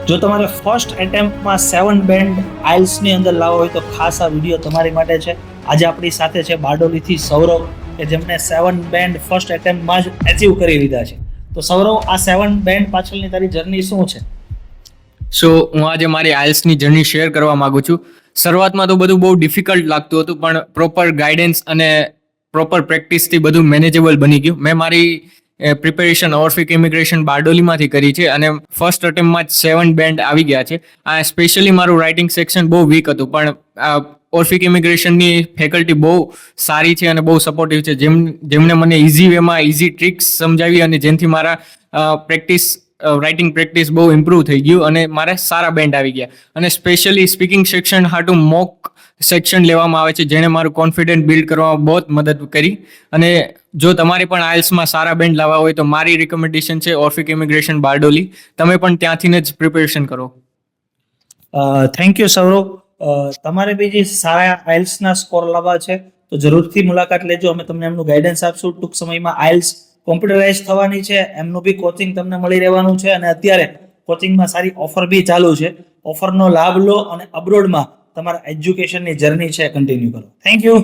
જો તમારે first એટેમ્પ્ટમાં 7 band આઇલ્સની અંદર લાવવો હોય તો ખાસ આ વિડીયો તમારી માટે છે. આજે આપણી સાથે છે બારડોલીથી સૌરવ, કે જેમણે 7 બેન્ડ ફર્સ્ટ એટેમ્પ્ટમાં જ એચીવ કરી લીધા છે. તો સૌરવ, આ 7 બેન્ડ પાછળની તારી જર્ની શું છે? હું આજે મારી આઇલ્સની જર્ની શેર કરવા માંગુ છું. શરૂઆતમાં તો બધું બહુ ડિફિકલ્ટ લાગતું હતું, પણ પ્રોપર ગાઈડન્સ અને પ્રોપર પ્રેક્ટિસથી બધું મેનેજેબલ બની ગયું. મેં મારી પ્રિપેરેશન ઓર્ફિક ઇમિગ્રેશન બારડોલીમાંથી કરી છે અને ફર્સ્ટ અટેમ્પમાં જ 7 બેન્ડ આવી ગયા છે. આ સ્પેશિયલી મારું રાઇટિંગ સેક્શન બહુ વીક હતું, પણ ઓર્ફિક ઇમિગ્રેશનની ફેકલ્ટી બહુ સારી છે અને બહુ સપોર્ટિવ છે, જેમણે મને ઇઝી વેમાં ઇઝી ટ્રિક્સ સમજાવી અને જેનાથી મારા રાઇટિંગ પ્રેક્ટિસ બહુ ઇમ્પ્રૂવ થઈ ગયું અને મારે સારા બેન્ડ આવી ગયા. અને સ્પેશિયલી સ્પીકિંગ સેક્શન હાટું મોક સેક્શન લેવામાં આવે છે, જેણે મારું કોન્ફિડન્સ બિલ્ડ કરવામાં બહુ મદદ કરી. અને જો તમારે પણ આઇલ્સમાં સારા બેન્ડ લાવવા હોય તો મારી રિકમેન્ડેશન છે ઓર્ફિક ઇમિગ્રેશન બારડોલી. તમે પણ ત્યાંથી જ પ્રિપેરેશન કરો. Thank you Saurav. તમારે બી જે સારા આઇલ્સના સ્કોર લાવવા છે તો જરૂરથી મુલાકાત લેજો. અમે તમને એમનું ગાઈડન્સ આપશું. ટૂંક સમયમાં આઇલ્સ કોમ્પ્યુટરાઇઝ થવાની છે, એમનું બી કોચિંગ તમને મળી રહેવાનું છે. અને અત્યારે કોચિંગમાં સારી ઓફર બી ચાલુ છે. ઓફરનો લાભ લો અને અબ્રોડમાં તમારા એજ્યુકેશનની જર્ની છે કન્ટિન્યુ કરો. Thank you.